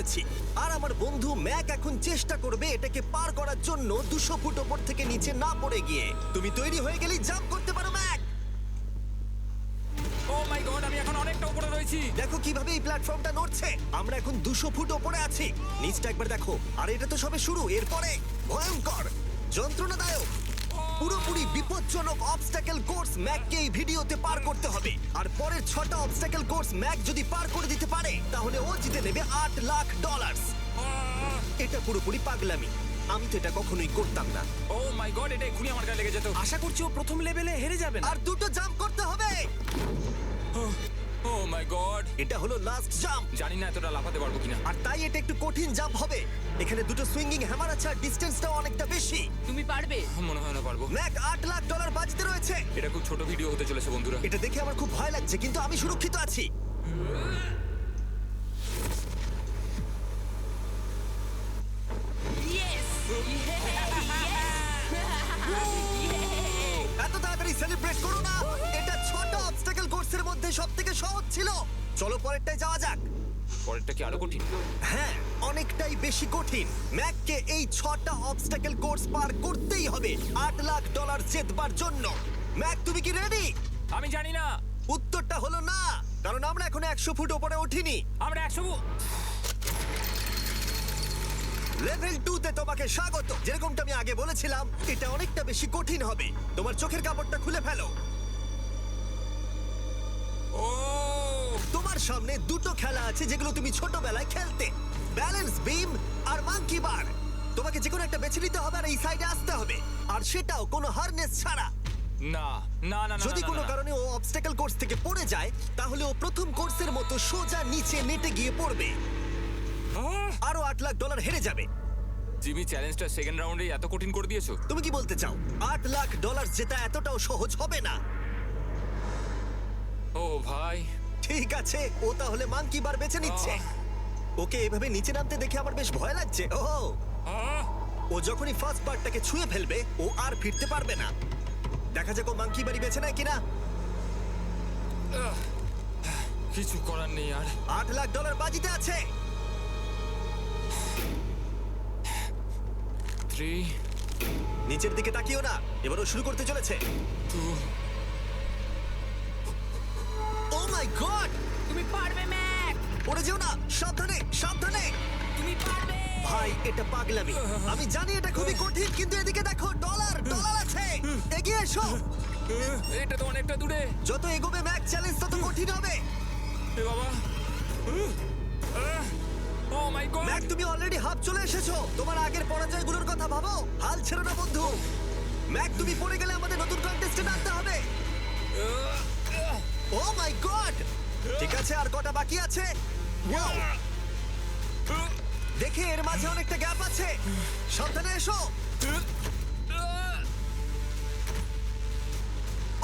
যাচ্ছি। আর আমার বন্ধু ম্যাক এখন চেষ্টা করবে এটাকে পার করার জন্য 200 ফুট ওপর থেকে নিচে না পড়ে গিয়ে। তুমি তৈরি হয়ে গেলেই জাম্প করতে পারো ম্যাক। ও মাই গড, আমি এখন অনেকটা উপরে রয়েছি। দেখো কিভাবে এই প্ল্যাটফর্মটা নড়ছে। আমরা এখন 200 ফুট ওপরে আছি। নিচটা একবার দেখো। আর এটা তো সবে শুরু, এরপরে ভয়ঙ্কর, যন্ত্রণাদায়ক, পুরোপুরি বিপজ্জনক অবস্টাকেল কোর্স ম্যাককে এই ভিডিওতে পার করতে হবে। আর পরের 6টা অবস্টাকেল কোর্স ম্যাক যদি পার করে দিতে পারে তাহলে ও জিতে নেবে $8 লাখ। এটা পুরোপুরি পাগলামি। আমি তো এটা কখনোই করতাম না। ও মাই গড, এটা এক্ষুনি আমার গায়ে লেগে যেত। আশা করছি ও প্রথম লেভেলে হেরে যাবে না। আর দুটো জাম্প করতে হবে। ও মাই গড, এটা হলো লাস্ট জাম্প। জানি না এতটা লাফাতে পারবো কিনা। আর তাই এটা একটু কঠিন জাম্প হবে। এখানে দুটো সুইঙ্গিং হ্যামার আছে আর ডিসটেন্সটাও অনেকটা বেশি। তুমি পারবে। মনে হয় না পারবো। ম্যাক $8 লাখ বাজিতে রয়েছে। এটা খুব ছোট ভিডিও হতে চলেছে বন্ধুরা। এটা দেখে আমার খুব ভয় লাগছে, কিন্তু আমি সুরক্ষিত আছি। ইয়েস এত তাড়াতাড়ি সেলিব্রেট করো না। এটা 6টা অবস্টাকেল কোর্সের মধ্যে সবথেকে সহজ ছিল। চলো পরেরটায় যাওয়া যাক। পরেরটা কি আরো কঠিন? হ্যাঁ, অনেকটাই বেশি কঠিন। ম্যাককে এই 6টা অবস্টাকেল কোর্স পার করতেই হবে $8 লাখ জেতবার জন্য। ম্যাক, তুমি কি রেডি? আমি জানি না। উত্তরটা হলো না, কারণ আমরা এখন 100 ফুট উপরে উঠিনি। আমরা 100। লেভেল 2 তে তোমাকে স্বাগত। যেরকমটা আমি আগে বলেছিলাম, এটা অনেকটা বেশি কঠিন হবে। তোমার চোখের কাপড়টা খুলে ফেলো। ও তোমার সামনে দুটো খেলা আছে যেগুলো তুমি ছোটবেলায় খেলতে, ব্যালেন্স বিম আর মাঙ্কি বার। তোমাকে যে কোনো একটা বেছে নিতে হবে আর এই সাইডে আসতে হবে, আর সেটাও কোনো হারনেস ছাড়া। না না না না, যদি না, কোনো না, না। কারণে ও অবস্টাকেল কোর্স থেকে পড়ে যায়, তাহলে ও প্রথম কোর্সের মতো সোজা নিচে নেটে গিয়ে পড়বে। আহ! আরো $8 লাখ হেরে যাবে। জিমি, চ্যালেঞ্জটা সেকেন্ড রাউন্ডে এত কঠিন করে দিয়েছো। তুমি কি বলতে চাও $8 লাখ জেতা এতটাও সহজ হবে না? ও ভাই, ঠিক আছে, ও তাহলে মাঙ্কি বার বেছে নিচ্ছে। ওকে এভাবে নিচে নামতে দেখে আমার বেশ ভয় লাগছে। ও আহ! ও যখনই ফার্স্ট পার্টটাকে ছুঁয়ে ফেলবে, ও আর ফিরতে পারবে না। দেখা যাক ও মাঙ্কি বাড়ি বেছে নেয় কিনা। আহ! কিছু করার নেই আর। $8 লাখ বাজিতে আছে। 3 নিচের দিকে তাকিও না, এবার ও শুরু করতে চলেছে। 2 ও মাই গড! তুমি পারবে ম্যাক। পড়ে যেও না, সাবধানে সাবধানে। তুমি পারবে। ভাই, এটা পাগলামি। আমি জানি এটা খুবই কঠিন, কিন্তু এদিকে দেখো, ডলার আছে। এগিয়ে এসো। এটা তো অনেকটা দূরে। যত এগোবে ম্যাক, চ্যালেঞ্জ তত কঠিন হবে। এ বাবা। ও মাই গড। ম্যাক, তুমি অলরেডি হাফ চলে এসেছো। তোমার আগের পরাজয়গুলোর কথা ভাবো। হাল ছেড়ো না বন্ধু। ম্যাক, তুমি পড়ে গেলে আমাদের নতুন কন্টেস্টেন্ট আনতে হবে। ও মাই গড! ঠিক আছে, আর কটা বাকি আছে? Wow! দেখে এর মাঝে অনেকটা গ্যাপ আছে। সাবধানে এসো।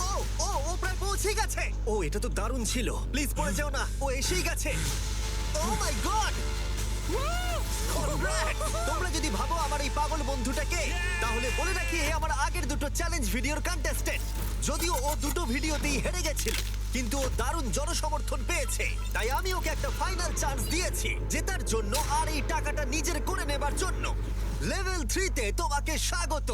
ও ও ও প্রায় পৌঁছে গেছে। ও, এটা তো দারুণ ছিল। প্লিজ পড়ে যেও না, ও এসেই গেছে। ও মাই গড! তোমরা যদি ভাবো আমার এই পাগল বন্ধুটাকে, তাহলে বলে রাখি এ আমার আগের দুটো চ্যালেঞ্জ ভিডিওর কন্টেস্টেন্ট। যদিও ও দুটো ভিডিওতেই হেরে গেছিল, কিন্তু ও দারুণ জনসমর্থন পেয়েছে। তাই আমি ওকে একটা ফাইনাল চান্স দিয়েছি জেতার জন্য আর এই টাকাটা নিজের করে নেবার জন্য। লেভেল 3 তে তোমাকে স্বাগত।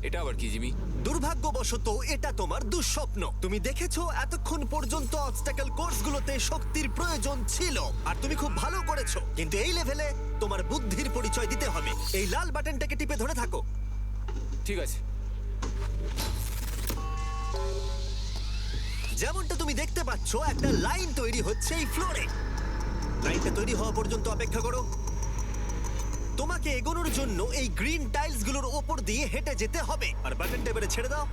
এটা আবার কি জিমি? দুর্ভাগ্যবশত এটা তোমার দুঃস্বপ্ন। তুমি দেখেছো এতক্ষণ পর্যন্ত অবস্টাকেল কোর্সগুলোতে শক্তির প্রয়োজন ছিল, আর তুমি খুব ভালো করেছো। কিন্তু এই লেভেলে তোমার বুদ্ধির পরিচয় দিতে হবে। এই লাল বাটনটাকে টিপে ধরে থাকো। ঠিক আছে। যেমনটা তুমি দেখতে পাচ্ছ, একটা লাইন তৈরি হচ্ছে এই ফ্লোরে। লাইনটা তৈরি হওয়া পর্যন্ত অপেক্ষা করো। তোমাকে এগোনোর জন্য এই গ্রিন টাইলসগুলোর ওপর দিয়ে হেঁটে যেতে হবে। আর বাটনটা এবারে ছেড়ে দাও।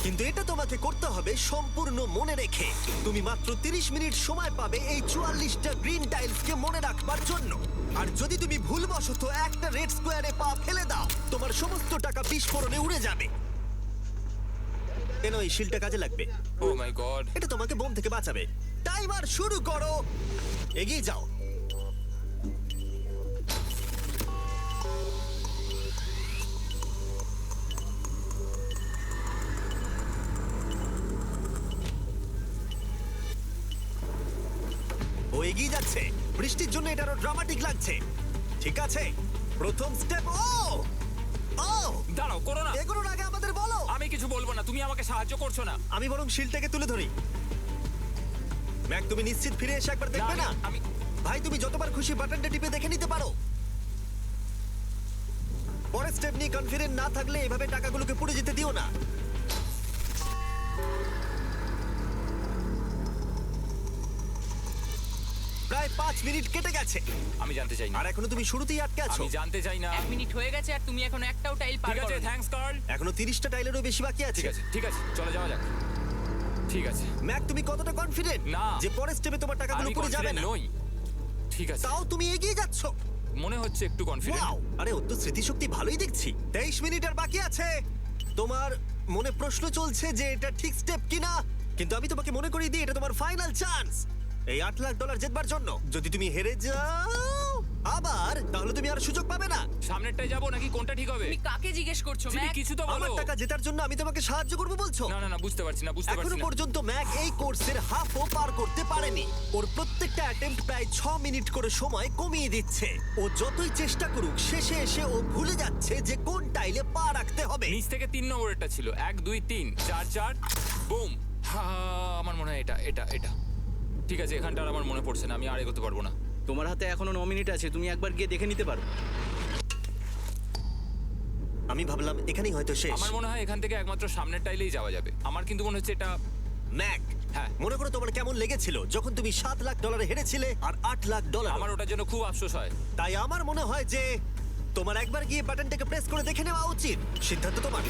কিন্তু এটা তোমাকে করতে হবে সম্পূর্ণ মনে রেখে। তুমি মাত্র 30 মিনিট সময় পাবে এই 44টা গ্রিন টাইলসকে মনে রাখবার জন্য। আর যদি তুমি ভুলবশত একটা রেড স্কোয়ারে পা ফেলে দাও, তোমার সমস্ত টাকা বিস্ফোরণে উড়ে যাবে। কেন, এই শিলটা কাজে লাগবে। ও মাই গড। এটা তোমাকে বোম থেকে বাঁচাবে। টাইমার শুরু করো। এগিয়ে যাও। ও এগিয়ে যাচ্ছে। বৃষ্টির জন্য এটা আরো ড্রামাটিক লাগছে। ঠিক আছে, প্রথম স্টেপ। ও ও দাঁড়াও, করো না। এগুলোর আগে আমাদের বলো। আমি কিছু বলবো না, তুমি আমাকে সাহায্য করছো না। আমি বরং শিলটাকে তুলে ধরি। ম্যাক, তুমি নিশ্চিত ফিরে এসে একবার দেখবে না? আমি ভাই, তুমি যতবার খুশি বাটনটা টিপে দেখে নিতে পারো। পরের স্টেপ নিয়ে কনফিডেন্ট না থাকলে এভাবে টাকাগুলোকে পুড়ে যেতে দিও না। প্রায় 5 মিনিট কেটে গেছে আমি জানতে চাই না। আর এখনো তুমি শুরুতেই আটকে আছো। আমি জানতে চাই না। 1 মিনিট হয়ে গেছে আর তুমি এখন একটাও টাইল পার ঠিক আছে, করোনি। Thanks Carl. এখনো 30টা টাইলেরও বেশি বাকি আছে। ঠিক আছে, ঠিক আছে, চলে যাওয়া যাক। ঠিক আছে, ম্যাক, তুমি কতটা কনফিডেন্ট না। যে পরের স্টেপে তোমার টাকাগুলো আমি পুড়ে যাবে কনফিডেন্ট না? নই। ঠিক আছে, তাও তুমি এগিয়ে যাচ্ছ। মনে হচ্ছে একটু কনফিডেন্ট। ওয়াও, আরে ওর তো স্মৃতিশক্তি ভালোই দেখছি। 23 মিনিট আর বাকি আছে। তোমার মনে প্রশ্ন চলছে যে এটা ঠিক স্টেপ কিনা, কিন্তু আমি তোমাকে মনে করিয়ে দিই এটা তোমার ফাইনাল চান্স এই $8 লাখ জেতবার জন্য। যদি তুমি হেরে যাও আবার, তাহলে তুমি আর সুযোগ পাবে না। সামনেরটায় যাবো নাকি কোনটা ঠিক হবে? তুমি কাকে জিজ্ঞেস করছো জিমি, ম্যাক? কিছু তো বলো। আমার টাকা জেতার জন্য আমি তোমাকে সাহায্য করবো বলছো? না না না, বুঝতে পারছি না, বুঝতে এখনো পারছি না। পর্যন্ত ম্যাক এই কোর্সের হাফও পার করতে পারেনি। ওর প্রত্যেকটা অ্যাটেম্প্ট প্রায় 6 মিনিট করে সময় কমিয়ে দিচ্ছে। ও যতই চেষ্টা করুক, শেষে এসে ও ভুলে যাচ্ছে যে কোন টাইলে পা রাখতে হবে। নিচ থেকে 3 নম্বরেরটা ছিল 1 2 3 4 4 বুম। আমার মনে হয় এটা এটা এটা ঠিক আছে। এখানটা আর আমার মনে পড়ছে না, আমি আর এগোতে পারবো না। তোমার হাতে এখনো 9 মিনিট আছে, তুমি একবার গিয়ে দেখে নিতে পারো। আমি ভাবলাম এখানেই হয়তো শেষ। আমার মনে হয় এখান থেকে একমাত্র সামনের টাইলেই যাওয়া যাবে। আমার কিন্তু মনে হচ্ছে এটা। ম্যাক, হ্যাঁ। মনে করো তোমার কেমন লেগেছিল যখন তুমি $7 লাখ হেরেছিলে আর $8 লাখ। আমার ওটার জন্য খুব আফসোস হয়। তাই আমার মনে হয় যে তোমার একবার গিয়ে বাটনটাকে প্রেস করে দেখে নেওয়া উচিত। সিদ্ধান্ত তোমার।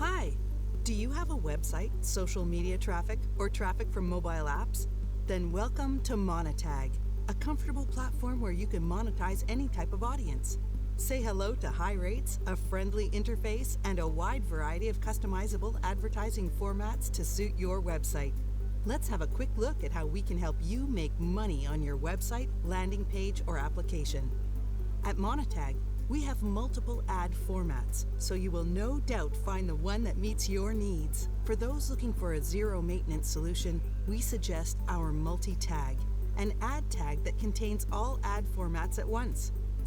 Hi. Do you have a website, social media traffic, or traffic from mobile apps? Then welcome to Monotag, a comfortable platform where you can monetize any type of audience. Say hello to high rates, a friendly interface, and a wide variety of customizable advertising formats to suit your website. Let's have a quick look at how we can help you make money on your website, landing page, or application. At Monotag, we have multiple ad formats, so you will no doubt find the one that meets your needs. For those looking for a zero-maintenance solution, we suggest our multi-tag, an ad tag that contains all ad formats at once.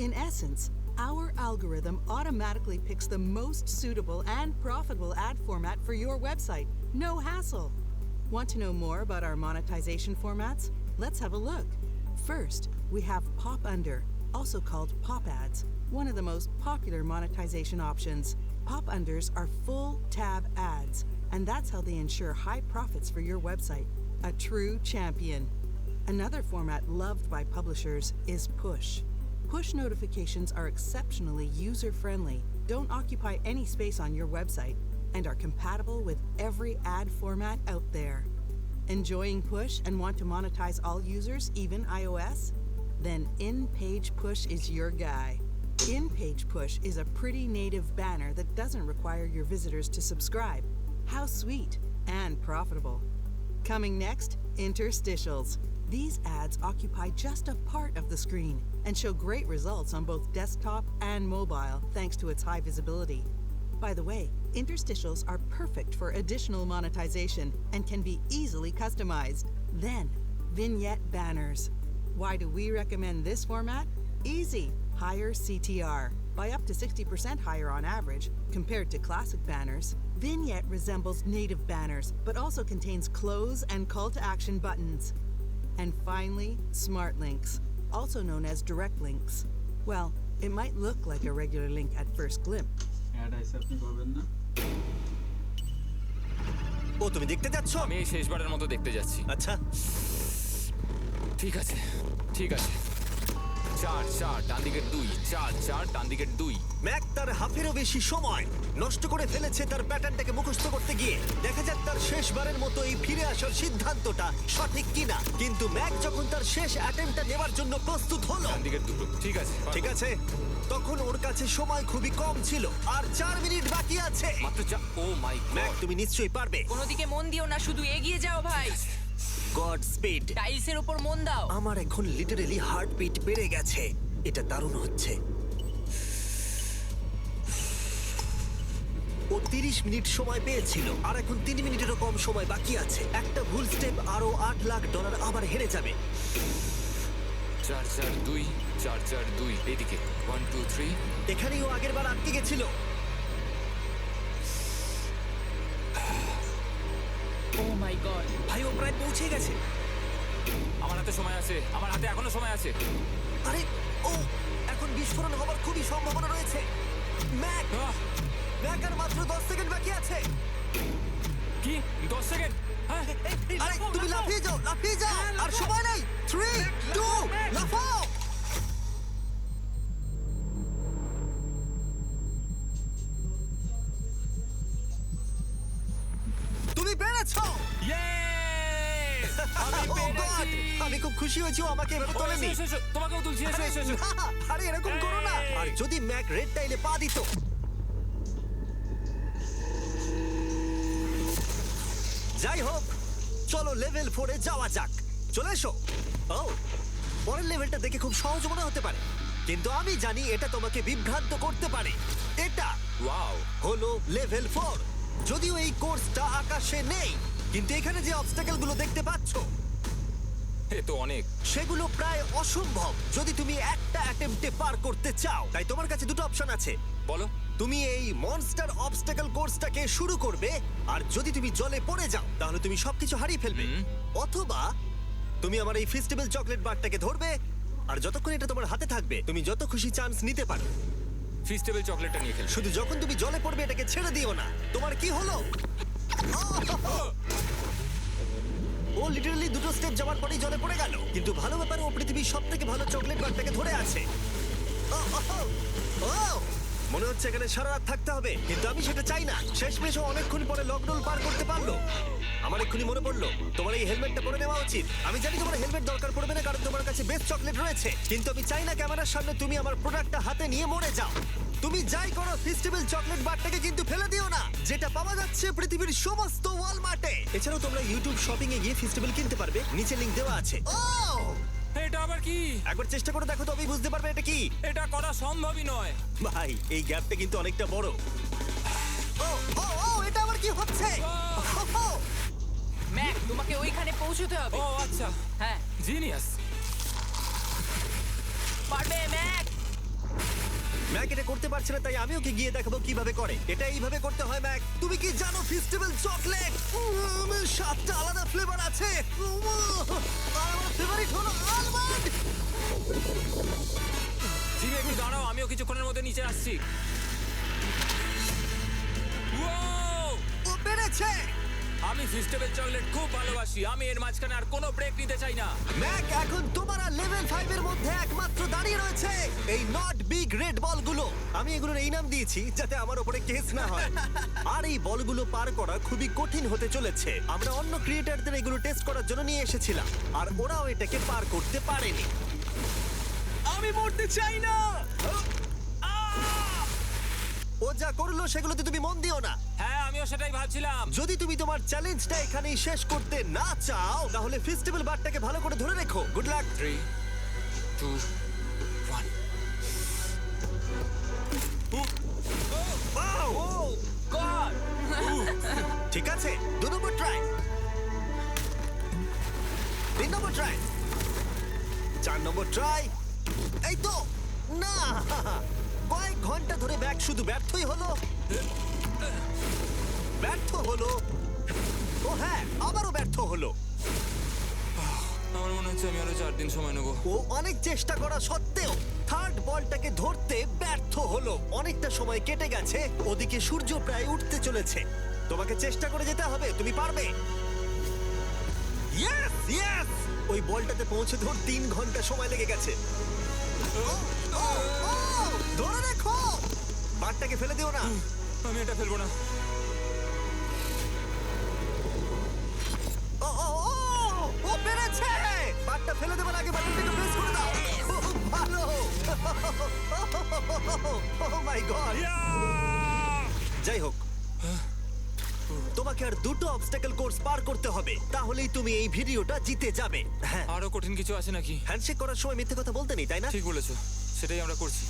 In essence, our algorithm automatically picks the most suitable and profitable ad format for your website. No hassle. Want to know more about our monetization formats? Let's have a look. First, we have Pop Under, also called Pop Ads, one of the most popular monetization options. Pop Unders are full tab ads, and that's how they ensure high profits for your website. A true champion. Another format loved by publishers is Push. Push notifications are exceptionally user-friendly, don't occupy any space on your website, and are compatible with every ad format out there. Enjoying Push and want to monetize all users, even iOS? Then In-Page Push is your guy. In-Page Push is a pretty native banner that doesn't require your visitors to subscribe. How sweet and profitable. Coming next, interstitials. These ads occupy just a part of the screen and show great results on both desktop and mobile thanks to its high visibility. By the way, interstitials are perfect for additional monetization and can be easily customized. Then, vignette banners. Why do we recommend this format? Easy. Higher CTR, by up to 60% higher on average compared to classic banners. Vignette resembles native banners, but also contains close and call to action buttons. And finally, smart links, also known as direct links. Well, it might look like a regular link at first glimpse. Ad আইসে আপনি পাবেন না। ও, তুমি দেখতে যাচ্ছ? আমি এই শেষবারের মতো দেখতে যাচ্ছি। আচ্ছা, ঠিক আছে, ঠিক আছে। চার চার ডান দিকের 2 চার চার ডান দিকের 2। ম্যাক তার হাফেরও বেশি সময় নষ্ট করে ফেলেছে তার প্যাটার্নটাকে মুখস্থ করতে গিয়ে। দেখা যাক তার শেষবারের মতো এই ফিরে আসার সিদ্ধান্তটা সঠিক কিনা। কিন্তু ম্যাক যখন তার শেষ অ্যাটেম্পটা নেবার জন্য প্রস্তুত হলো, ডান দিকের 2। ঠিক আছে ঠিক আছে, তখন ওর কাছে সময় খুবই কম ছিল আর 4 মিনিট বাকি আছে। মাত্র ও মাই ম্যাক গড। তুমি নিশ্চয়ই পারবে। কোনো দিকে মন দিও না, শুধু এগিয়ে যাও ভাই। God speed. টাইলসের উপর মন দাও। আমার এখন লিটারালি হার্টবিট বেড়ে গেছে। এটা দারুণ হচ্ছে। ও 30 মিনিট সময় পেয়েছিল আর এখন 3 মিনিটেরও কম সময় বাকি আছে। একটা ভুল স্টেপ আরো $8 লাখ আবার হেরে যাবে। চার চার 2 চার চার 2 এইদিকে 1 2 3। এখানেই ও আগের বার আটকে গেছিল। ও মাই গড। ভাই ও প্রায় পৌঁছে গেছে। আমার হাতে সময় আছে, আমার হাতে এখনো সময় আছে। আরে ও এখন বিস্ফোরণ হবার খুবই সম্ভাবনা রয়েছে। ম্যাক আহ, ম্যাক আর মাত্র 10 সেকেন্ড বাকি আছে। কি 10 সেকেন্ড? হ্যাঁ আরে তুমি লাফিয়ে যাও, লাফিয়ে যাও। আর সময় নেই। 3 2 লাফাও। তুমি পেরেছো। Yay! আমি Oh God! পেরেছি। আমি খুব খুশি হয়েছি ও আমাকে এভাবে ও, তোলেনি। এসো, এসো, তোমাকেও তুলছি, এসো, আরে এসো, এসো। না, আরে এরকম করো না। এই। আর যদি ম্যাক রেড টাইলে পা দিত। যাই হোক, চলো লেভেল 4 এ যাওয়া যাক। চলে এসো। ও, পরের লেভেলটা দেখে খুব সহজ মনে হতে পারে, কিন্তু আমি জানি এটা তোমাকে বিভ্রান্ত করতে পারে। এটা ওয়াও, হলো লেভেল 4। যদিও এই কোর্সটা আকাশে নেই, কিন্তু এখানে যে অবস্টাকেল গুলো দেখতে পাচ্ছো এ তো অনেক। সেগুলো প্রায় অসম্ভব যদি তুমি একটা অ্যাটেম্পটে পার করতে চাও। তাই তোমার কাছে দুটো অপশন আছে। বলো। তুমি এই মনস্টার অবস্টাকেল কোর্সটাকে শুরু করবে, আর যদি তুমি জলে পড়ে যাও তাহলে তুমি সবকিছু হারিয়ে ফেলবে। অথবা তুমি আমার এই ফেস্টিভ্যাল চকলেট বারটাকে ধরবে, আর যতক্ষণ এটা তোমার হাতে থাকবে তুমি যত খুশি চান্স নিতে পারো। ফিস্টেবল চকলেটটা নিয়ে খেলবো। শুধু যখন তুমি জলে পড়বে এটাকে ছেড়ে দিও না। তোমার কি হলো? ও লিটারালি দুটো স্টেপ যাওয়ার পরেই জলে পড়ে গেল। কিন্তু ভালো ব্যাপার, ও পৃথিবীর সবথেকে ভালো চকলেট বারটাকে ধরে আছে। ও, ও, ও, ও! মনে হচ্ছে এখানে সারা রাত থাকতে হবে, কিন্তু আমি সেটা চাই না। শেষমেশ ও অনেকক্ষণ পরে লকডাউন পার করতে পারলো। আমার এক্ষুনি মনে পড়লো তোমার এই হেলমেটটা পরে নেওয়া উচিত। আমি জানি তোমার হেলমেট দরকার পড়বে না, কারণ তোমার কাছে বেস্ট চকলেট রয়েছে, কিন্তু আমি চাই না ক্যামেরার সামনে তুমি আমার প্রোডাক্টটা হাতে নিয়ে মরে যাও। তুমি যাই করো, ফেস্টিভ্যাল চকলেট বারটাকে কিন্তু ফেলে দিও না, যেটা পাওয়া যাচ্ছে পৃথিবীর সমস্ত ওয়ালমার্টে। এছাড়াও তোমরা ইউটিউব শপিং এ গিয়ে ফেস্টিভ্যাল কিনতে পারবে, নিচে লিংক দেওয়া আছে। ও, এটা আবার কি? একবার চেষ্টা করে দেখো, তবেই বুঝতে পারবে এটা কি। এটা করা সম্ভবই নয়। ভাই, এই গ্যাপটা কিন্তু অনেকটা বড়। ও ও ও, এটা আবার কি হচ্ছে? ও, ম্যাক, তোমাকে ওইখানে পৌঁছতে হবে। ও আচ্ছা, হ্যাঁ, জিনিয়াস। পারবে ম্যাক। ম্যাক এটা করতে পারছে না, তাই আমি ওকে গিয়ে দেখাবো কিভাবে করে। এটা এইভাবে করতে হয় ম্যাক। তুমি কি জানো ফেস্টিভ্যাল চকলেট 7টা আলাদা ফ্লেভার আছে? আর আমার ফেভারিট হলো আলমন্ড। জিমি একটু দাঁড়াও, আমিও কিছুক্ষণের মধ্যে নিচে আসছি। Wow! ও পেরেছে। আমি ফিস্টেবল চকলেট খুব ভালোবাসি। আমি এর মাঝখানে আর কোনো ব্রেক নিতে চাই না। ম্যাক এখন তোমার আর লেভেল 5 এর মধ্যে একমাত্র দাঁড়িয়ে রয়েছে এই নট বিগ রেড বলগুলো। আমি এগুলোর এই নাম দিয়েছি যাতে আমার উপরে কেস না হয়। আর এই বলগুলো পার করা খুবই কঠিন হতে চলেছে। আমরা অন্য ক্রিয়েটারদের এগুলো টেস্ট করার জন্য নিয়ে এসেছিলাম, আর ওরাও এটাকে পার করতে পারেনি। আমি মরতে চাই না। ও যা করলো সেগুলোতে তুমি মন দিও না। হ্যাঁ, আমিও সেটাই ভাবছিলাম। যদি তুমি তোমার চ্যালেঞ্জটা এখানেই শেষ করতে না চাও, তাহলে ফেস্টিভ্যাল বারটাকে ভালো করে ধরে রেখো। Good luck. 3 2 1। গড। ঠিক আছে, 2 নম্বর ট্রাই, 3 নম্বর ট্রাই, 4 নম্বর ট্রাই। এই তো না, কয়েক ঘন্টা ধরে ব্যাগ শুধু ব্যর্থই হলো, ব্যর্থ হলো। ও হ্যাঁ, আবারও ব্যর্থ হলো। আমার মনে হচ্ছে আমি আরো 4 দিন সময় নেবো। ও অনেক চেষ্টা করা সত্ত্বেও থার্ড বলটাকে ধরতে ব্যর্থ হলো। অনেকটা সময় কেটে গেছে, ওদিকে সূর্য প্রায় উঠতে চলেছে। তোমাকে চেষ্টা করে যেতে হবে, তুমি পারবে। ইয়েস ইয়েস, ওই বলটাতে পৌঁছে ধর 3 ঘন্টা সময় লেগে গেছে। ধরে রেখো, বারটাকে ফেলে দিও না। আমি এটা ফেলবো না। ও ও ও ও পেরেছে। বারটা ফেলে দেবার আগে বাটনটাকে প্রেস করে দাও। খুব ভালো। ও মাই গড। যাই হোক, তোমাকে আর দুটো অবস্টাকেল কোর্স পার করতে হবে, তাহলেই তুমি এই ভিডিওটা জিতে যাবে। হ্যাঁ, আরো কঠিন কিছু আছে নাকি? হ্যান্ডশেক করার সময় মিথ্যে কথা বলতে নেই, তাই না? ঠিক বলেছো, সেটাই আমরা করছি।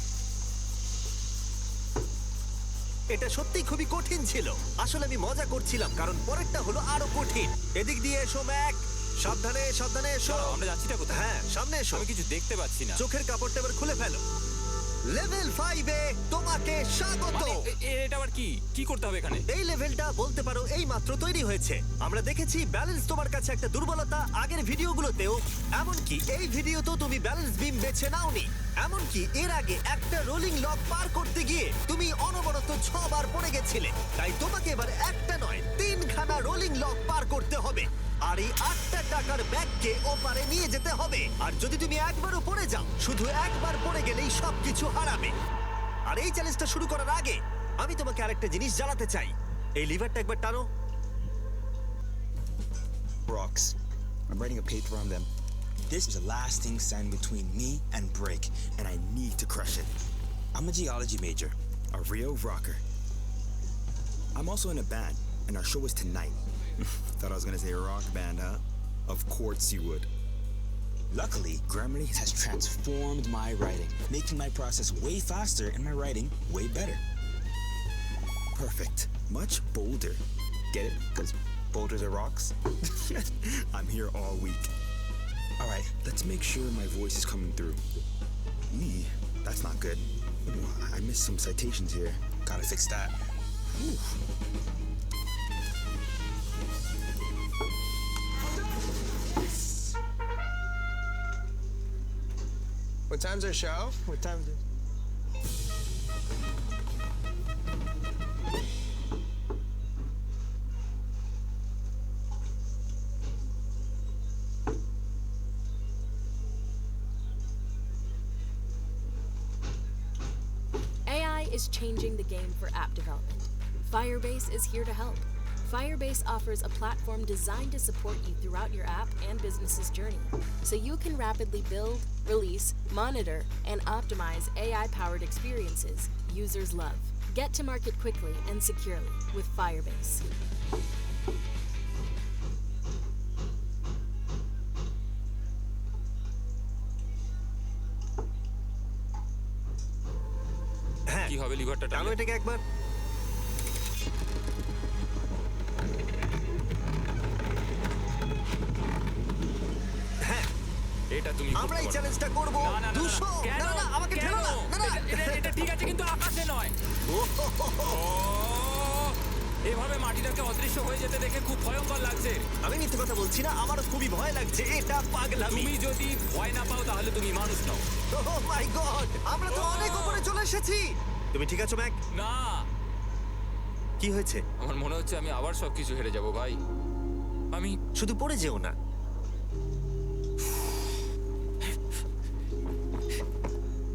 এটা সত্যি খুবই কঠিন ছিল। আসলে আমি মজা করছিলাম, কারণ পরেরটা হলো আরো কঠিন। এদিক দিয়ে এসো ম্যাক। সাবধানে সাবধানে এসো। দাঁড়াও, আমরা যাচ্ছিটা কোথায়? হ্যাঁ, সামনে এসো। আমি কিছু দেখতে পাচ্ছি না। চোখের কাপড়টা এবার খুলে ফেলো। লেভেল 5 এ তোমাকে স্বাগত। মানে, এটা আবার কি কি করতে হবে এখানে? এই লেভেলটা বলতে পারো এই মাত্র তৈরি হয়েছে। আমরা দেখেছি ব্যালেন্স তোমার কাছে একটা দুর্বলতা আগের ভিডিওগুলোতেও, এমনকি এই ভিডিওতেও তুমি ব্যালেন্স বিম বেছে নাওনি। এমনকি এর আগে একটা রোলিং লক পার করতে গিয়ে তুমি অনবরত 6 বার পড়ে গেছিলে। তাই তোমাকে এবার একটা নয় 3খানা রোলিং লক পার করতে হবে। আর এই 8টা টাকার ব্যাগকে ওপারে নিয়ে যেতে হবে। আর যদি তুমি একবারও পড়ে যাও, শুধু একবার পড়ে গেলেই সবকিছু হারাবে। আর এই চ্যালেঞ্জটা শুরু করার আগে আমি তোমাকে আরেকটা জিনিস জানাতে চাই। এই লিভারটা একবার টানো। Rocks. I'm writing a paper on them. This is a lasting stand between me and break, and I need to crush it. I'm a geology major, a real rocker. I'm also in a band, and our show is tonight. Thought I was gonna say rock band, huh? Of course you would. Luckily, Grammarly has transformed my writing, making my process way faster and my writing way better. Perfect. Much bolder. Get it? Because boulders are rocks? I'm here all week. All right, let's make sure my voice is coming through. That's not good. Ooh, I missed some citations here. Gotta fix that. Ooh. What time's our show? What time? AI is changing the game for app development. Firebase is here to help. Firebase offers a platform designed to support you throughout your app and business's journey, so you can rapidly build, release, monitor, and optimize AI-powered experiences users love. Get to market quickly and securely with Firebase. হ্যাঁ, কি হবে লিভারটা টানো টানলে? এটাকে একবার। এটা তুমি করতে আমরা এই পারো। চ্যালেঞ্জটা করব। না, না, না, না, 200 কেন? না না আমাকে কেন? ঠেলো না। না না এটা ঠিক আছে কিন্তু আকাশে নয়। ও, এভাবে মাটিটাকে অদৃশ্য হয়ে যেতে দেখে খুব ভয়ঙ্কর লাগছে। আমি মিথ্যে কথা বলছি না, আমারও খুবই ভয় লাগছে। এটা পাগলামি। তুমি যদি ভয় না পাও তাহলে তুমি মানুষ নও। ও মাই গড, আমরা তো অনেক উপরে চলে এসেছি। তুমি ঠিক আছো ম্যাক? না, কি হয়েছে? আমার মনে হচ্ছে আমি আবার সবকিছু হেরে যাব ভাই। আমি শুধু পড়ে যেও না।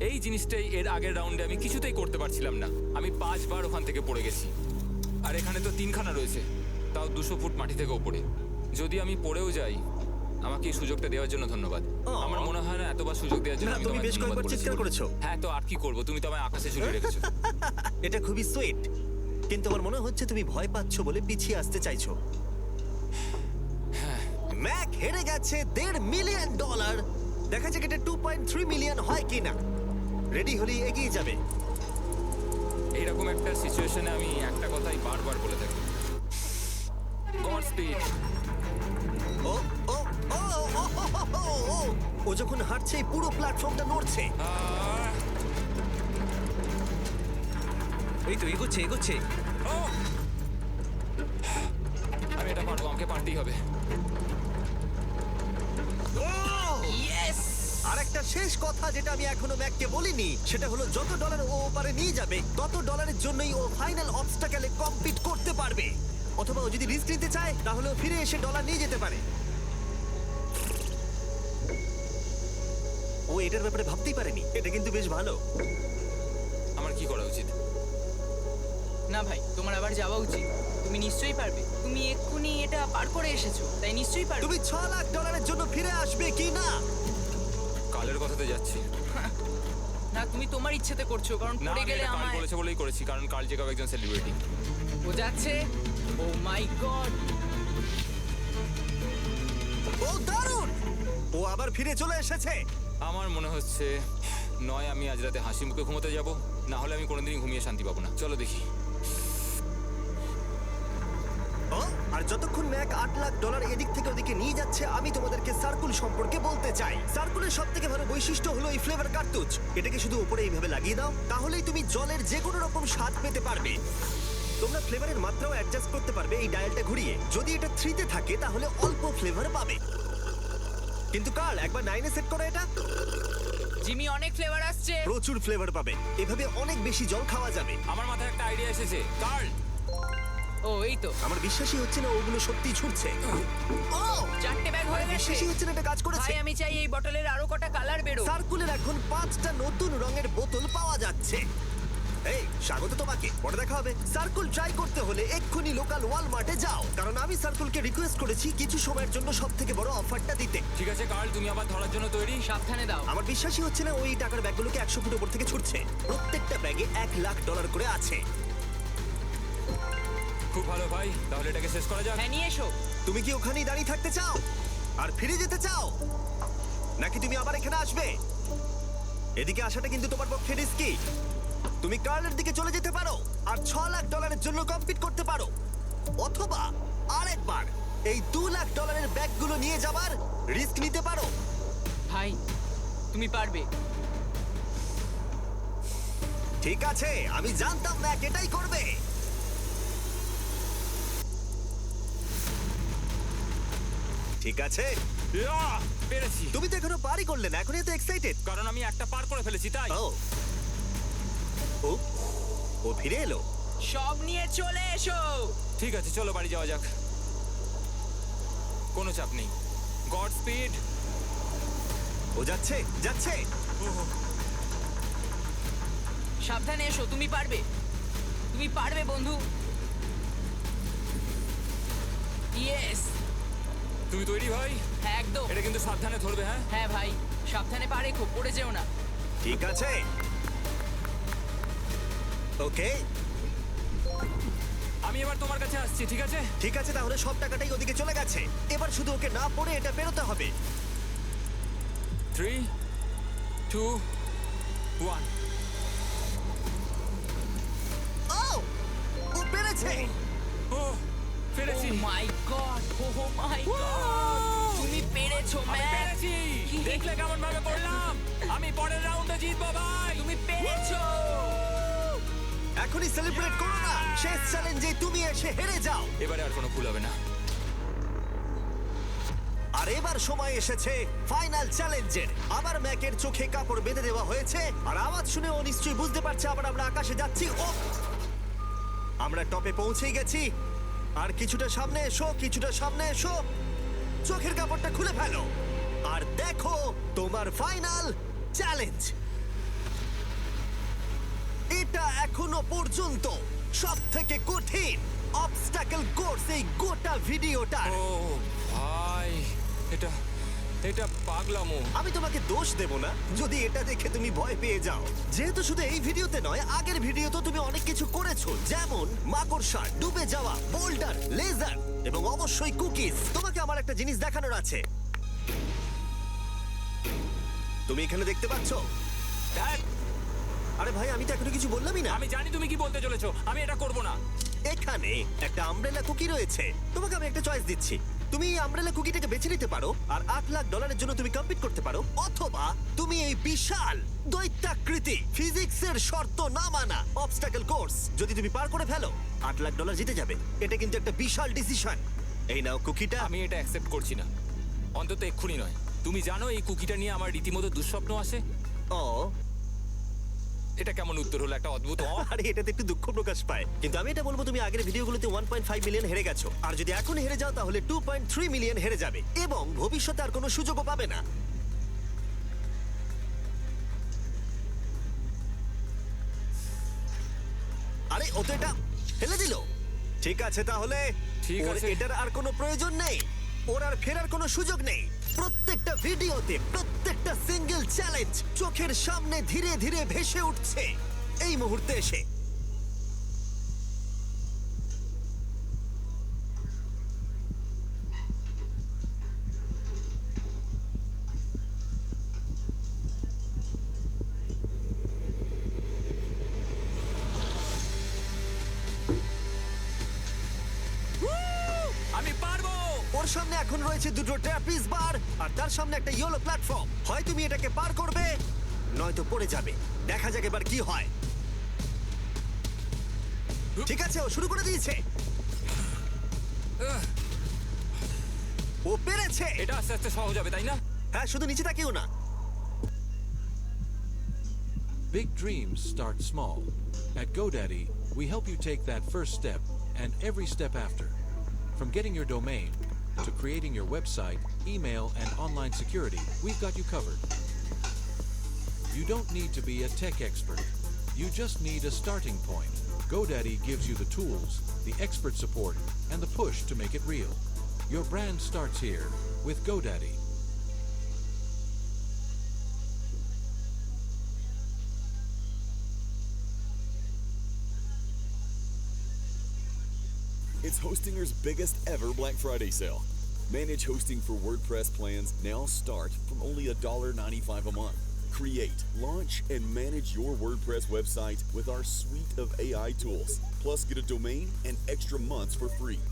এই জিনিসটাই এর আগের রাউন্ডে আমি কিছুতেই করতে পারছিলাম না। আমি 5 বার ওখান থেকে পড়ে গেছি। আর এখানে তো 3খানা রয়েছে, তাও 200 ফুট মাটি থেকে উপরে। যদি আমি পড়েও যাই, আমাকে এই সুযোগটা দেওয়ার জন্য ধন্যবাদ। আমার মনে হয় না এতবার সুযোগ দেওয়ার জন্য না, আমি তুমি তোমায় বেশ ধন্যবাদ কয়েকবার চিৎকার বলেছি। করেছো। হ্যাঁ, তো আর কি করব, তুমি তো আমায় আকাশে ঝুলিয়ে রেখেছো। এটা খুবই সুইট, কিন্তু আমার মনে হচ্ছে তুমি ভয় পাচ্ছো বলে পিছিয়ে আসতে চাইছো। ম্যাক হেরে গেছে $1.5 মিলিয়ন। দেখা যাক এটা 2.3 মিলিয়ন হয় কিনা। রেডি হলেই এগিয়ে যাবে। এইরকম একটা সিচুয়েশনে আমি একটা কথাই বারবার বলে থাকি, গড স্পিড। ও ও ও ও, ও, ও, ও যখন হাঁটছে এই পুরো প্ল্যাটফর্মটা নড়ছে। এই তো এগোচ্ছে এগোচ্ছে। আমি এটা পারবো, আমাকে পারতেই হবে। আর একটা শেষ কথা যেটা আমি এখনো ম্যাককে বলিনি, সেটা হলো যত ডলার ও ওপারে নিয়ে যাবে তত ডলারের জন্যই ও ফাইনাল অবস্টাকেলে কমপ্লিট করতে পারবে। অথবা ও যদি রিস্ক নিতে চায় তাহলে ও ফিরে এসে ডলার নিয়ে যেতে পারে। ও ও এটার ব্যাপারে ভাবতেই পারেনি। এটা কিন্তু বেশ ভালো। আমার কি করা উচিত? না ভাই, তোমার আবার যাওয়া উচিত। তুমি নিশ্চয়ই পারবে। তুমি এক্ষুনি এটা পার করে এসেছো, তাই নিশ্চয়ই পারবে। তুমি $6 লাখ জন্য ফিরে আসবে কি না? কালের কথাতে যাচ্ছি। না, তুমি তোমার ইচ্ছেতে করছো, কারণ না, পড়ে আমি গেলে এটা কাল আমার বলেছে বলেই করেছি, কারণ কাল জেকাব একজন সেলিব্রিটি। ও যাচ্ছে। ও মাই গড! ও দারুণ! ও আবার ফিরে চলে এসেছে। আমার মনে হচ্ছে নয় আমি আজ রাতে হাসি মুখে ঘুমোতে যাব, না হলে আমি কোনোদিনই ঘুমিয়ে শান্তি পাবো না। চলো দেখি। ও, আর যতক্ষণ ম্যাক $8 লাখ এদিক থেকে ওদিকে নিয়ে যাচ্ছে, আমি তোমাদেরকে সার্কুল সম্পর্কে বলতে চাই। সার্কুলের সব থেকে ভালো বৈশিষ্ট্য হলো এই ফ্লেভার কার্তুজ। এটাকে শুধু উপরে এইভাবে লাগিয়ে দাও, তাহলেই তুমি জলের যে কোনো রকম স্বাদ পেতে পারবে। তোমরা ফ্লেভারের মাত্রাও অ্যাডজাস্ট করতে পারবে এই ডায়ালটা ঘুরিয়ে। যদি এটা 3-তে থাকে তাহলে অল্প ফ্লেভার পাবে, কিন্তু কাল একবার 9-এ সেট করো এটা, জিমি, অনেক ফ্লেভার আসছে। প্রচুর ফ্লেভার পাবে। এভাবে অনেক বেশি জল খাওয়া যাবে। আমার মাথায় একটা আইডিয়া এসেছে। কার্ল, ও এই তো, আমার বিশ্বাসই হচ্ছে না ওগুলো সত্যিই ছুটছে। ও, 4টে ব্যাগ হয়ে গেছে। বিশ্বাসই হচ্ছে না এটা কাজ করেছে। ভাই, আমি চাই এই বটলের আরো কটা কালার বেরো। সার্কুলের এখন 5টা নতুন রঙের বোতল পাওয়া যাচ্ছে। এই, স্বাগত তোমাকে। পরে দেখা হবে। সার্কুল ট্রাই করতে হলে এক্ষুনি লোকাল ওয়ালমার্টে যাও, কারণ আমি সার্কুলকে রিকোয়েস্ট করেছি কিছু সময়ের জন্য সবথেকে বড় অফারটা দিতে। ঠিক আছে কার্ল, তুমি আবার ধরার জন্য তৈরি? সাবধানে দাও। আমার বিশ্বাসই হচ্ছে না ওই টাকার ব্যাগগুলোকে 100 ফুট উপর থেকে ছুটছে। প্রত্যেকটা ব্যাগে $1 লাখ করে আছে। খুব ভালো ভাই, তাহলে এটাকে শেষ করা যাক। হ্যাঁ, নিয়ে এসো। তুমি কি ওখানেই দাঁড়িয়ে থাকতে চাও আর ফিরে যেতে চাও, নাকি তুমি আবার এখানে আসবে? এদিকে আসাটা কিন্তু তোমার পক্ষে রিস্কি। তুমি কার্লের দিকে চলে যেতে পারো আর $6 লাখ জন্য কম্পিট করতে পারো, অথবা আরেকবার এই $2 লাখ ব্যাগগুলো নিয়ে যাবার রিস্ক নিতে পারো। ভাই, তুমি পারবে। ঠিক আছে, আমি জানতাম ম্যাক এটাই করবে। ঠিক আছে, ইয়াহ! পেরেছি। তুমি তো এখনো পারি করলে না, এখনই তো এক্সাইটেড। কারণ আমি একটা পার করে ফেলেছি তাই। ও ও, ও ফিরে এলো। সব নিয়ে চলে এসো। ঠিক আছে, চলো বাড়ি যাওয়া যাক। কোনো চাপ নেই। God speed. ও যাচ্ছে যাচ্ছে। সাবধানে এসো, তুমি পারবে। তুমি পারবে বন্ধু। ইয়েস। তুমি তৈরি ভাই? হ্যাঁ, একদম। এটা কিন্তু সাবধানে ধরবে। হ্যাঁ হ্যাঁ ভাই, সাবধানে পারে, খুব পড়ে যেও না। ঠিক আছে, ওকে। আমি এবার তোমার কাছে আসছি, ঠিক আছে? ঠিক আছে, তাহলে সব টাকাটাই ওদিকে চলে গেছে। এবার শুধু ওকে না পড়ে এটা বেরোতে হবে। 3, 2, 1। ও, ও পেরেছে। ও পেরেছি। ও my god, O my god, তুমি পেরেছো আমি ম্যাক। পেরেছি। দেখলে কেমন ভাবে করলাম? আমি পরের রাউন্ডে জিতবো ভাই। তুমি পেরেছো। এখনই সেলিব্রেট করো না, শেষ চ্যালেঞ্জে তুমি এসে হেরে যাও। এবারে আর কোনো ভুল হবে না। আর এবার সময় এসেছে ফাইনাল চ্যালেঞ্জের। আবার ম্যাকের চোখে কাপড় বেঁধে দেওয়া হয়েছে, আর আওয়াজ শুনে ও নিশ্চয়ই বুঝতে পারছে আবার আমরা আকাশে যাচ্ছি। ও, আমরা টপে পৌঁছেই গেছি। আর কিছুটা সামনে এসো, কিছুটা সামনে এসো। চোখের কাপড়টা খুলে ফেলো আর দেখো তোমার ফাইনাল চ্যালেঞ্জ। এটা এখনো পর্যন্ত সবথেকে কঠিন অবস্টাকেল কোর্স এই গোটা ভিডিওটা। ও ভাই, এটা এটা পাগলামো। আমি তোমাকে দোষ দেব না যদি এটা দেখে তুমি ভয় পেয়ে যাও, যেহেতু শুধু এই ভিডিওতে নয়, আগের ভিডিওতে তুমি অনেক কিছু করেছো, যেমন মাকড়সা, ডুবে যাওয়া, বোল্ডার, লেজার এবং অবশ্যই কুকিজ। তোমাকে আমার একটা জিনিস দেখানোর আছে। তুমি এখানে দেখতে পাচ্ছ? দেখ, আরে ভাই, আমি তো এখনো কিছু বললামই না। আমি জানি তুমি কি বলতে চলেছো। আমি এটা করব না। এখানে একটা আমব্রেলা কুকি রয়েছে। তোমাকে আমি একটা চয়েস দিচ্ছি। তুমি এই আমব্রেলা কুকিটাকে বেছে নিতে পারো আর $8 লাখ জন্য তুমি কম্পিট করতে পারো, অথবা তুমি এই বিশাল দৈত্যাকৃতি ফিজিক্সের শর্ত না মানা অবস্টাকেল কোর্স যদি তুমি পার করে ফেলো, $8 লাখ জিতে যাবে। এটা কিন্তু একটা বিশাল ডিসিশন। এই নাও কুকিটা। আমি এটা অ্যাকসেপ্ট করছি না, অন্তত এক্ষুনি নয়। তুমি জানো এই কুকিটা নিয়ে আমার রীতিমতো দুঃস্বপ্ন আসে। ও, এটা কেমন উত্তর হলো? একটা অদ্ভুত আরে এটাতে একটু দুঃখ প্রকাশ পায়, কিন্তু আমি এটা বলবো তুমি আগের ভিডিওগুলোতে 1.5 মিলিয়ন হেরে গেছো, আর যদি এখন হেরে যাও তাহলে 2.3 মিলিয়ন হেরে যাবে এবং ভবিষ্যতে আর কোনো সুযোগও পাবে না। ঠিক আছে তাহলে ঠিক ওর আছে। এটার আর কোনো প্রয়োজন নেই, ওর আর ফেরার কোনো সুযোগ নেই। প্রত্যেকটা ভিডিওতে প্রত্যেকটা সিঙ্গেল চ্যালেঞ্জ চোখের সামনে ধীরে ধীরে ভেসে উঠছে এই মুহূর্তে এসে। আমি পারবো। ওর সামনে এখন রয়েছে দুটো ট্র্যাপিজ বার আর তার সামনে একটা ইয়েলো প্ল্যাটফর্ম। হয় তুমি এটাকে পার করবে নয়তো পড়ে যাবে। দেখা যাক এবার কি হয়। ঠিক আছে, ও শুরু করে দিয়েছে। ও পেরেছে। এটা আস্তে আস্তে সহজ হবে, তাই না? হ্যাঁ, শুধু নিচে তাকিও না। Big dreams start small. At GoDaddy, we help you take that first step and every step after. From getting your domain to creating your website, email, and online security, we've got you covered. You don't need to be a tech expert. You just need a starting point. GoDaddy gives you the tools, the expert support, and the push to make it real. Your brand starts here with GoDaddy. It's Hostinger's biggest ever Black Friday sale. Manage hosting for WordPress plans now start from only $1.95 a month. Create, launch, and manage your WordPress website with our suite of AI tools. Plus, get a domain and extra months for free.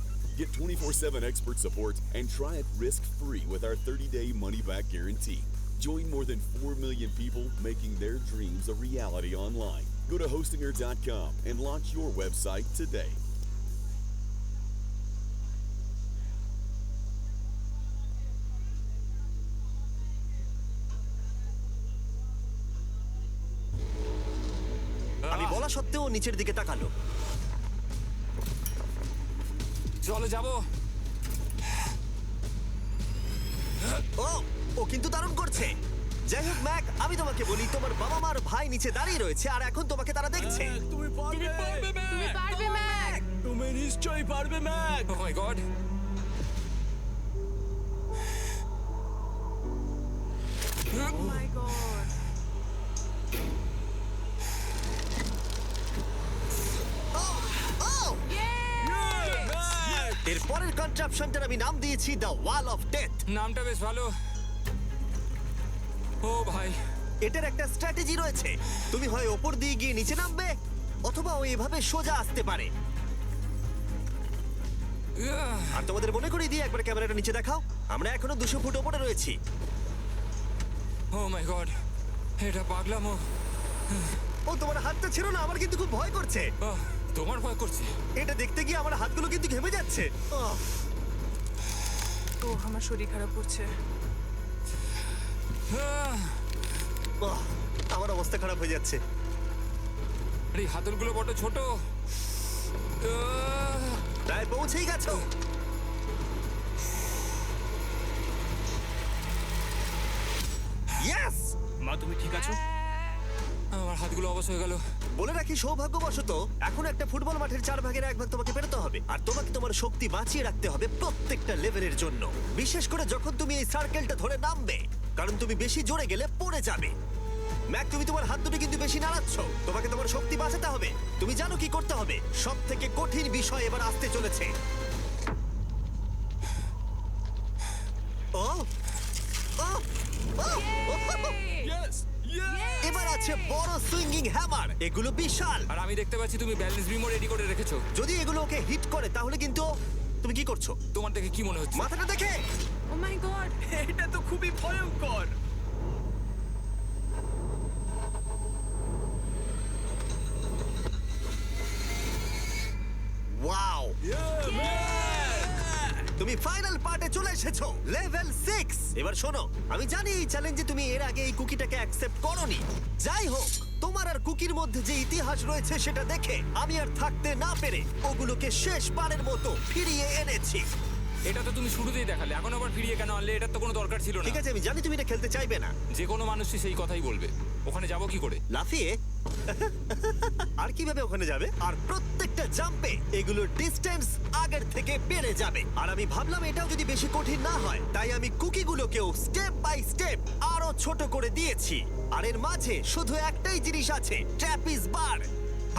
Get 24/7 expert support and try it risk-free with our 30-day money-back guarantee. Join more than 4 million people making their dreams a reality online. Go to Hostinger.com and launch your website today. আমি বলা সত্ত্বেও ও নিচের দিকে তাকালো। চলো যাবো। ও ও কিন্তু দারুণ করছে। যাই হোক ম্যাক, আমি তোমাকে বলি, তোমার বাবা মার ভাই নিচে দাঁড়িয়ে রয়েছে আর এখন তোমাকে তারা দেখছে। তুমি পারবে ম্যাক। তুমি নিশ্চয়ই পারবে Mac. Oh my god. Oh my god. ও! এর পরের কনট্রাপশনটার আমি নাম দিয়েছি দ্য ওয়াল অফ ডেথ। নামটা বেশ ভালো। ও ভাই, এটার একটা স্ট্র্যাটেজি রয়েছে। তুমি হয় ওপর দিয়ে গিয়ে নিচে নামবে অথবা ও এভাবে সোজা আসতে পারে। আর তোমাদের মনে করিয়ে দিয়ে একবার ক্যামেরাটা নিচে দেখাও। আমরা এখনো 200 ফুট ওপরে রয়েছি। ও মাই গড, এটা পাগলামো। ও তোমার হাতটা ছিল না, আমার কিন্তু খুব ভয় করছে। আহ, তোমার ভয় করছে? এটা দেখতে গিয়ে আমার হাতগুলো কিন্তু ঘেমে যাচ্ছে। ও আমার শরীর খারাপ করছে। আমার অবস্থা খারাপ হয়ে যাচ্ছে। এই হাতলগুলো বড় ছোট। প্রায় পৌঁছেই গেছো। ইয়েস! মা তুমি ঠিক আছো? আমার হাতগুলো অবশ হয়ে গেল। বলে রাখি, সৌভাগ্যবশত এখন একটা ফুটবল মাঠের 4/1 তোমাকে পেরোতে হবে আর তোমাকে তোমার শক্তি বাঁচিয়ে রাখতে হবে প্রত্যেকটা লেভেলের জন্য। বিশেষ করে যখন তুমি এই সার্কেলটা ধরে নামবে, কারণ তুমি বেশি জোরে গেলে পড়ে যাবে। ম্যাক, তুমি তোমার হাত দুটো কিন্তু বেশি নাড়াচ্ছ। তোমাকে তোমার শক্তি বাঁচাতে হবে। তুমি জানো কি করতে হবে। সব থেকে কঠিন বিষয় এবার আসতে চলেছে। ও ও ও! এবার আছে বড় সুইঙ্গিং হ্যামার। এগুলো বিশাল। আর আমি দেখতে পাচ্ছি তুমি ব্যালেন্স বিমও রেডি করে রেখেছো। যদি এগুলো ওকে হিট করে তাহলে কিন্তু তুমি কি করছো? তোমার দেখে কি মনে হচ্ছে? মাথাটা দেখে। Oh my god. এটা তো খুবই ভয়ঙ্কর। ওয়াও! তুমি ফাইনাল পার্টে চলে এসেছো, লেভেল 6। এবার শোনো, আমি জানি এই চ্যালেঞ্জে তুমি এর আগে এই কুকিটাকে অ্যাকসেপ্ট করোনি। যাই হোক, তোমার আর কুকির মধ্যে যে ইতিহাস রয়েছে সেটা দেখে আমি আর থাকতে না পেরে ওগুলোকে শেষবারের মতো ফিরিয়ে এনেছি। এটা তো তুমি শুরুতেই দেখালে, এখন আবার ফিরিয়ে কেন আনলে? এটার তো কোনো দরকার ছিল না। ঠিক আছে, আমি জানি তুমি এটা খেলতে চাইবে না। যে কোনো মানুষই সেই কথাই বলবে। ওখানে যাবো কি করে? লাফিয়ে? আর কিভাবে ওখানে যাবে? আর প্রত্যেকটা জাম্পে এগুলোর ডিস্টেন্স আগের থেকে বেড়ে যাবে। আর আমি ভাবলাম এটাও যদি বেশি কঠিন না হয়, তাই আমি কুকিগুলোকেও স্টেপ বাই স্টেপ আরো ছোট করে দিয়েছি। আর এর মাঝে শুধু একটাই জিনিস আছে, ট্র্যাপিজ বার।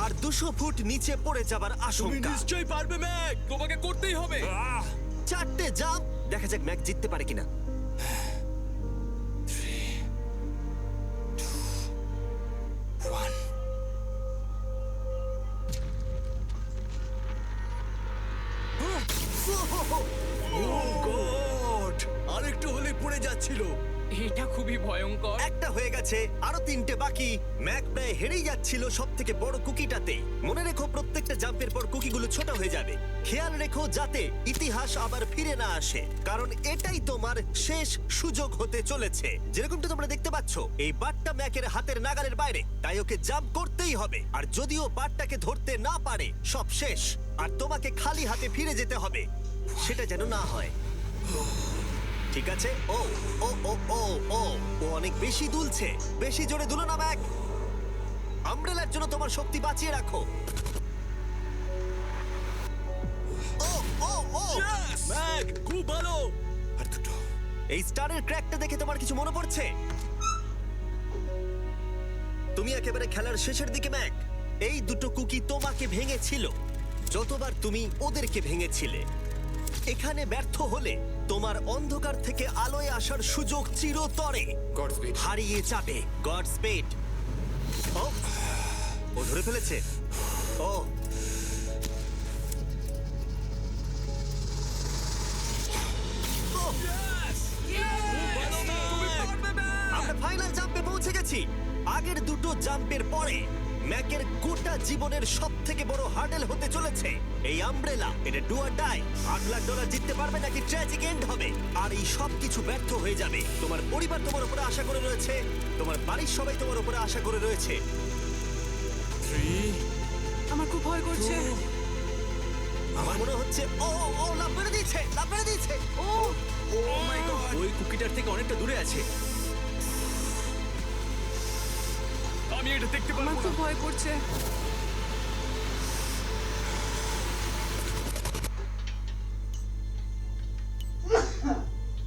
আর 200 ফুট নিচে পড়ে যাবার তুমি আশঙ্কা। নিশ্চয়ই পারবে ম্যাক, তোমাকে করতেই হবে। 4টে জাম্প, দেখা যাক ম্যাক জিততে পারে কিনা। গড, আরেকটু হলে পড়ে যাচ্ছিল। এটা খুবই ভয়ঙ্কর। একটা হয়ে গেছে, আরো 3টে বাকি। ম্যাক প্রায় হেরেই যাচ্ছিল সব থেকে বড় কুকিটাতে। মনে রেখো প্রত্যেকটা জাম্পের পর কুকিগুলো ছোট হয়ে যাবে। খেয়াল রেখো যাতে ইতিহাস আবার ফিরে না আসে, কারণ এটাই তোমার শেষ সুযোগ হতে চলেছে। যেরকমটা তোমরা দেখতে পাচ্ছ, এই বারটা ম্যাকের হাতের নাগালের বাইরে, তাই ওকে জাম্প করতেই হবে। আর যদিও বারটাকে ধরতে না পারে, সব শেষ। আর তোমাকে খালি হাতে ফিরে যেতে হবে, সেটা যেন না হয়। ঠিক আছে। ও ও ও ও ও ও অনেক বেশি দুলছে। বেশি জোরে দুলো না ম্যাক। আমব্রেলার জন্য তোমার শক্তি বাঁচিয়ে রাখো। ও ও ও ম্যাক, খুব ভালো। আর দুটো। এই স্টারের ক্র্যাকটা দেখে তোমার কিছু মনে পড়ছে? তুমি একেবারে খেলার শেষের দিকে ম্যাক। এই দুটো কুকি তোমাকে ভেঙেছিল যতবার তুমি ওদেরকে ভেঙেছিলে। এখানে ব্যর্থ হলে তোমার অন্ধকার থেকে আলোয় আসার সুযোগ চিরতরে গডস্পিড। হারিয়ে যাবে। God speed. ও ও ধরে ফেলেছে। ও ও, আমরা ফাইনাল জাম্পে পৌঁছে গেছি। আগের দুটো জাম্পের পরে ম্যাকের গোটা জীবনের সব থেকে বড় হার্ডেল হতে চলেছে এই আমব্রেলা। এটা ডু অর ডাই। $8 লাখ জিততে পারবে নাকি ট্র্যাজিক এন্ড হবে। আর এই সব কিছু ব্যর্থ হয়ে যাবে। তোমার পরিবার তোমার উপরে আশা করে রয়েছে, তোমার বাড়ির সবাই তোমার উপরে আশা করে রয়েছে। 3 আমার খুব ভয় করছে। আমার মনে হচ্ছে ও ও লাভ মেরে দিয়েছে, লাভ মেরে দিয়েছে। ও ও মাই গড, ওই কুকিটার থেকে অনেকটা দূরে আছে। আমি এটা দেখতে পারবো না। খুব ভয় করছে।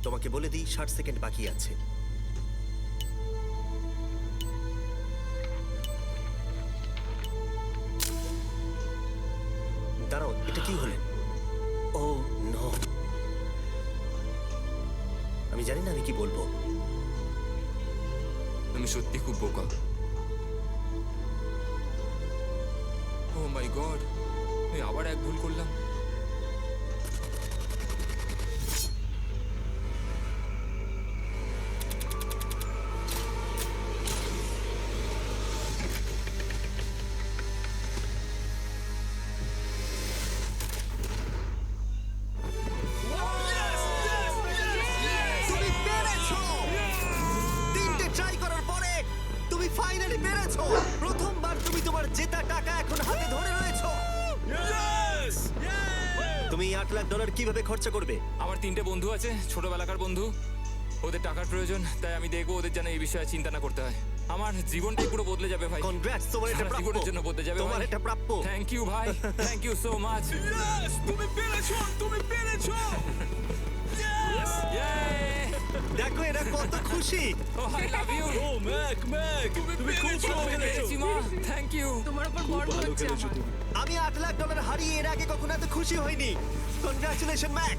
তোমাকে বলে দিই 60 সেকেন্ড বাকি আছে। দাঁড়াও, এটা কি হলো? ও নো, আমি জানি না আমি কি বলবো। আমি সত্যি খুব বোকা। ও মাই গড, আমি আবার এক ভুল করলাম। তুমি পেরেছো! 3টে ট্রাই করার পরে তুমি ফাইনালি পেরেছো। প্রথমবার তুমি তোমার জেতা টাকা এখন হাতে ধরে রয়েছো। তুমি $8 লাখ কিভাবে খরচা করবে? আমার 3টে বন্ধু আছে, ছোটবেলাকার বন্ধু। ওদের টাকার প্রয়োজন, তাই আমি দেখবো ওদের যেন এই বিষয়ে চিন্তা না করতে হয়। আমার জীবনটাই পুরো বদলে যাবে ভাই। কনগ্রাটস, তোমার এটা সারা প্রাপ্য। জীবনের জন্য বদলে যাবে তোমার ভাই। এটা প্রাপ্য। থ্যাংক ইউ ভাই, থ্যাংক ইউ সো মাচ। তুমি পেরেছো, তুমি পেরেছো। দেখো এরা কত খুশি। ও আই লাভ ইউ। ও ম্যাক, ম্যাক, তুমি খুব ভালো খেলেছো। Thank you. তোমার উপর গর্ব ভালো হচ্ছে খেলেছো আমার। তুমি। আমি $8 লাখ হারিয়ে এর আগে কখনো এত খুশি হইনি। Congratulation Mac.